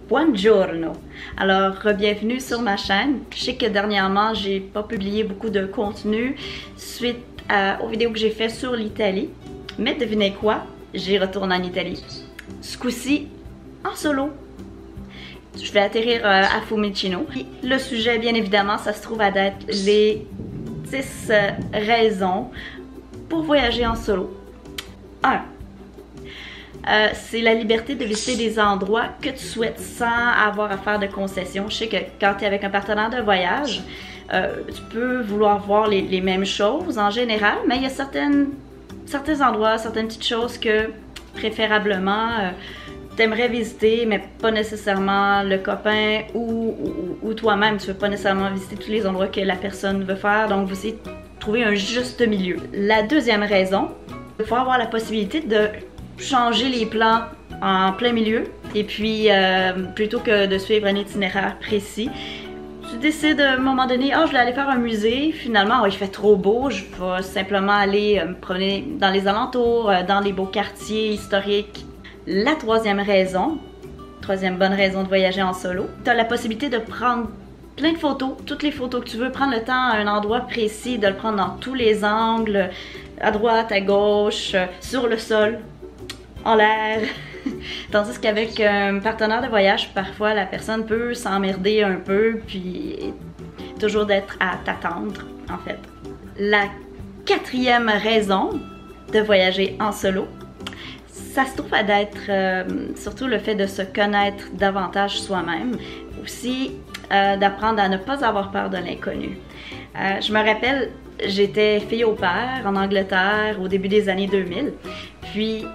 Buongiorno! Alors, bienvenue sur ma chaîne. Je sais que dernièrement, j'ai pas publié beaucoup de contenu suite aux vidéos que j'ai fait sur l'Italie. Mais devinez quoi? J'y retourne en Italie. Ce coup-ci, en solo. Je vais atterrir à Fiumicino. Le sujet, bien évidemment, ça se trouve à être les 10 raisons pour voyager en solo. 1. C'est la liberté de visiter des endroits que tu souhaites sans avoir à faire de concessions. Je sais que quand tu es avec un partenaire de voyage, tu peux vouloir voir les mêmes choses en général, mais il y a certains endroits, certaines petites choses que préférablement tu aimerais visiter, mais pas nécessairement le copain ou toi-même. Tu ne veux pas nécessairement visiter tous les endroits que la personne veut faire, donc vous essayez de trouver un juste milieu. La deuxième raison, il faut avoir la possibilité de changer les plans en plein milieu et puis plutôt que de suivre un itinéraire précis, tu décides à un moment donné, je vais aller faire un musée, finalement il fait trop beau, je vais simplement aller me promener dans les alentours, dans les beaux quartiers historiques. La troisième bonne raison de voyager en solo, tu as la possibilité de prendre plein de photos, toutes les photos que tu veux, prendre le temps à un endroit précis, de le prendre dans tous les angles, à droite, à gauche, sur le sol, en l'air. Tandis qu'avec un partenaire de voyage, parfois la personne peut s'emmerder un peu, puis toujours d'être à t'attendre, en fait. La quatrième raison de voyager en solo, ça se trouve à être surtout le fait de se connaître davantage soi-même, aussi d'apprendre à ne pas avoir peur de l'inconnu. Je me rappelle, j'étais fille au pair en Angleterre au début des années 2000, puis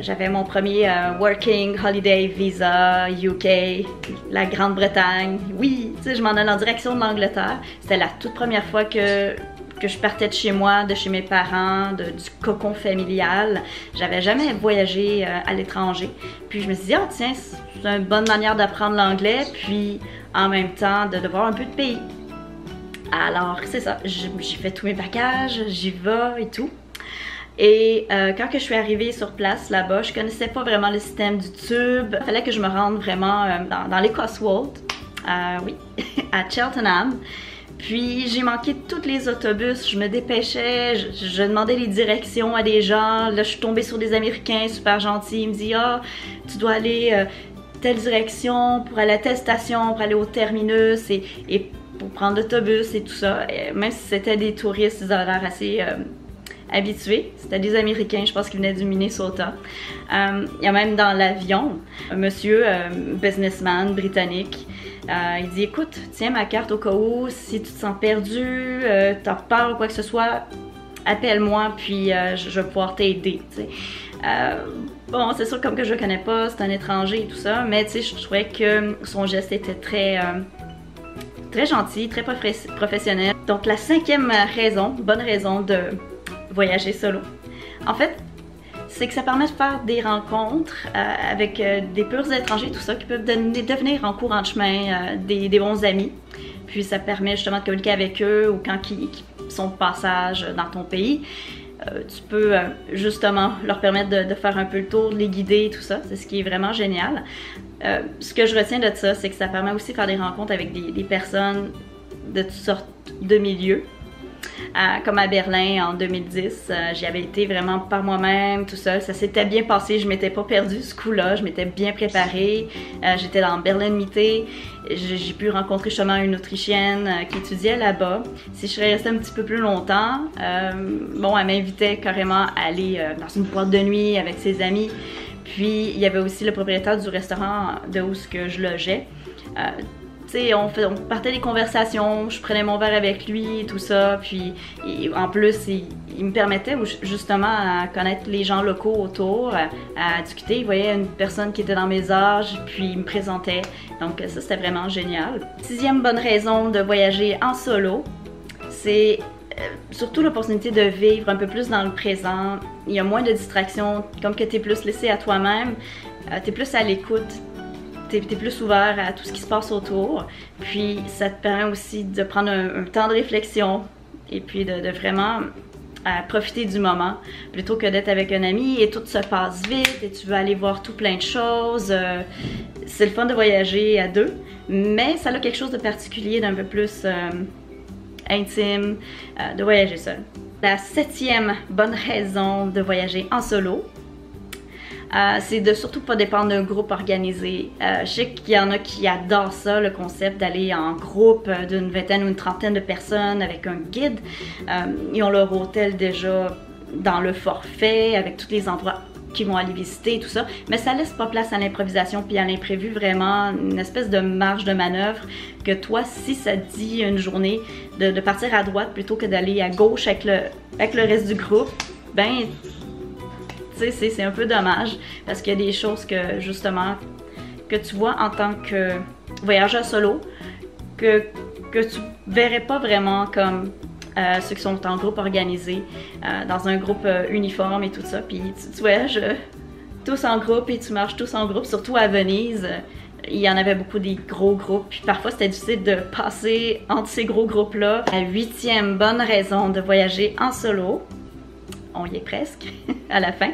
j'avais mon premier Working Holiday Visa UK, la Grande-Bretagne. Oui, tu sais, je m'en allais en direction de l'Angleterre. C'était la toute première fois que je partais de chez moi, de chez mes parents, du cocon familial. J'avais jamais voyagé à l'étranger. Puis je me suis dit, tiens, c'est une bonne manière d'apprendre l'anglais, puis en même temps de voir un peu de pays. Alors, c'est ça, j'ai fait tous mes bagages, j'y vais et tout. Et quand que je suis arrivée sur place là-bas, je connaissais pas vraiment le système du tube. Il fallait que je me rende vraiment dans les Cotswolds, oui, à Cheltenham. Puis j'ai manqué tous les autobus, je me dépêchais, je demandais les directions à des gens. Là, je suis tombée sur des Américains super gentils. Ils me disent, tu dois aller telle direction pour aller à telle station, pour aller au terminus et pour prendre l'autobus et tout ça. Et même si c'était des touristes, ils avaient l'air assez habitués. C'était des Américains, je pense qu'ils venaient du Minnesota. Il y a même dans l'avion, un monsieur, businessman britannique, il dit, écoute, tiens ma carte au cas où, si tu te sens perdu, t'as peur ou quoi que ce soit, appelle-moi puis je vais pouvoir t'aider. Bon, c'est sûr, comme que je le connais pas, c'est un étranger et tout ça, mais tu sais, je trouvais que son geste était très gentil, très professionnel. Donc la cinquième raison, bonne raison de voyager solo, en fait, c'est que ça permet de faire des rencontres avec des purs étrangers, tout ça, qui peuvent devenir en courant de chemin des bons amis. Puis ça permet justement de communiquer avec eux ou quand ils sont de passage dans ton pays. Tu peux justement leur permettre de faire un peu le tour, de les guider, tout ça. C'est ce qui est vraiment génial. Ce que je retiens de ça, c'est que ça permet aussi de faire des rencontres avec des personnes de toutes sortes de milieux. Comme à Berlin en 2010, j'y avais été vraiment par moi-même, tout seul. Ça s'était bien passé, je m'étais pas perdue ce coup-là, je m'étais bien préparée. J'étais dans Berlin Mitte, j'ai pu rencontrer justement une Autrichienne qui étudiait là-bas. Si je serais restée un petit peu plus longtemps, bon, elle m'invitait carrément à aller dans une boîte de nuit avec ses amis. Puis il y avait aussi le propriétaire du restaurant de où je logeais. On partait des conversations, je prenais mon verre avec lui, tout ça, puis en plus, il me permettait justement à connaître les gens locaux autour, à discuter. Il voyait une personne qui était dans mes âges, puis il me présentait. Donc ça, c'était vraiment génial. Sixième bonne raison de voyager en solo, c'est surtout l'opportunité de vivre un peu plus dans le présent. Il y a moins de distractions, comme que tu es plus laissé à toi-même, tu es plus à l'écoute. T'es plus ouvert à tout ce qui se passe autour, puis ça te permet aussi de prendre un temps de réflexion et puis de vraiment profiter du moment plutôt que d'être avec un ami et tout se passe vite et tu veux aller voir tout plein de choses. C'est le fun de voyager à deux, mais ça a quelque chose de particulier, d'un peu plus intime, de voyager seul. La 7e bonne raison de voyager en solo, c'est de surtout pas dépendre d'un groupe organisé. Je sais qu'il y en a qui adorent ça, le concept d'aller en groupe d'une vingtaine ou une trentaine de personnes avec un guide. Ils ont leur hôtel déjà dans le forfait, avec tous les endroits qu'ils vont aller visiter, tout ça. Mais ça laisse pas place à l'improvisation puis à l'imprévu, vraiment une espèce de marge de manœuvre que toi, si ça te dit une journée de partir à droite plutôt que d'aller à gauche avec le reste du groupe, ben c'est un peu dommage parce qu'il y a des choses que justement que tu vois en tant que voyageur solo que tu verrais pas vraiment comme ceux qui sont en groupe organisé, dans un groupe uniforme et tout ça. Puis tu voyages tous en groupe et tu marches tous en groupe, surtout à Venise. Il y en avait beaucoup des gros groupes, puis parfois c'était difficile de passer entre ces gros groupes-là. La 8e bonne raison de voyager en solo, on y est presque, à la fin.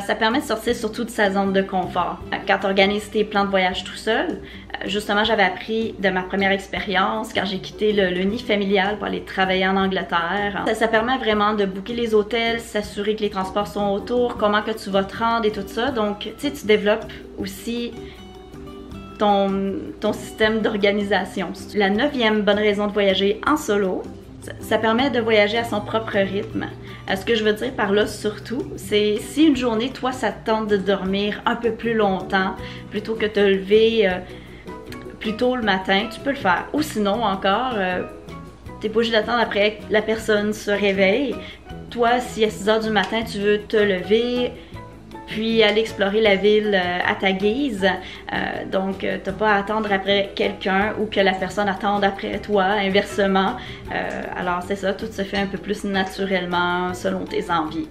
Ça permet de sortir surtout de sa zone de confort. Quand tu organises tes plans de voyage tout seul, justement j'avais appris de ma première expérience quand j'ai quitté le nid familial pour aller travailler en Angleterre. Ça permet vraiment de booker les hôtels, s'assurer que les transports sont autour, comment que tu vas te rendre et tout ça. Donc tu sais, tu développes aussi ton système d'organisation. La 9e bonne raison de voyager en solo, ça permet de voyager à son propre rythme. Ce que je veux dire par là surtout, c'est si une journée, toi, ça te tente de dormir un peu plus longtemps, plutôt que de te lever plus tôt le matin, tu peux le faire. Ou sinon encore, t'es pas obligé d'attendre après que la personne se réveille. Toi, si à 6 h du matin, tu veux te lever, puis aller explorer la ville à ta guise. Donc, t'as pas à attendre après quelqu'un ou que la personne attende après toi, inversement. Alors, c'est ça, tout se fait un peu plus naturellement selon tes envies,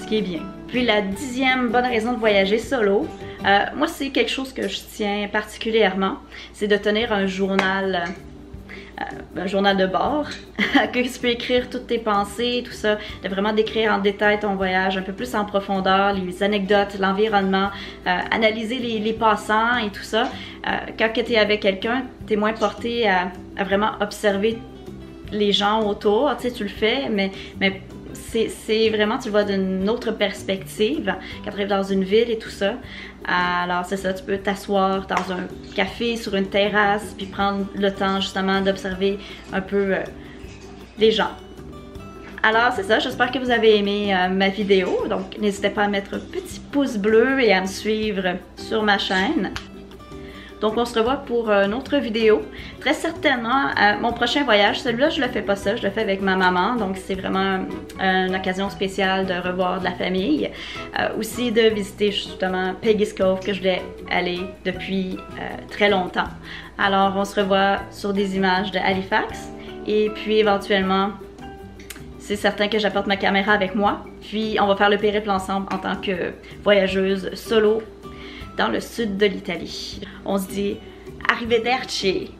ce qui est bien. Puis la 10e bonne raison de voyager solo, moi, c'est quelque chose que je tiens particulièrement, c'est de tenir un journal de bord, que tu peux écrire toutes tes pensées, tout ça, de vraiment décrire en détail ton voyage, un peu plus en profondeur, les anecdotes, l'environnement, analyser les passants et tout ça. Quand tu es avec quelqu'un, tu es moins porté à vraiment observer les gens autour, tu sais, tu le fais, mais c'est vraiment, tu le vois d'une autre perspective quand tu arrives dans une ville et tout ça. Alors c'est ça, tu peux t'asseoir dans un café, sur une terrasse, puis prendre le temps justement d'observer un peu les gens. Alors c'est ça, j'espère que vous avez aimé ma vidéo. Donc n'hésitez pas à mettre un petit pouce bleu et à me suivre sur ma chaîne. Donc on se revoit pour une autre vidéo. Très certainement, mon prochain voyage, celui-là je le fais pas seul, je le fais avec ma maman. Donc c'est vraiment une occasion spéciale de revoir de la famille. Aussi de visiter justement Peggy's Cove que je voulais aller depuis très longtemps. Alors on se revoit sur des images de Halifax. Et puis éventuellement, c'est certain que j'apporte ma caméra avec moi. Puis on va faire le périple ensemble en tant que voyageuse solo dans le sud de l'Italie. On se dit arrivederci!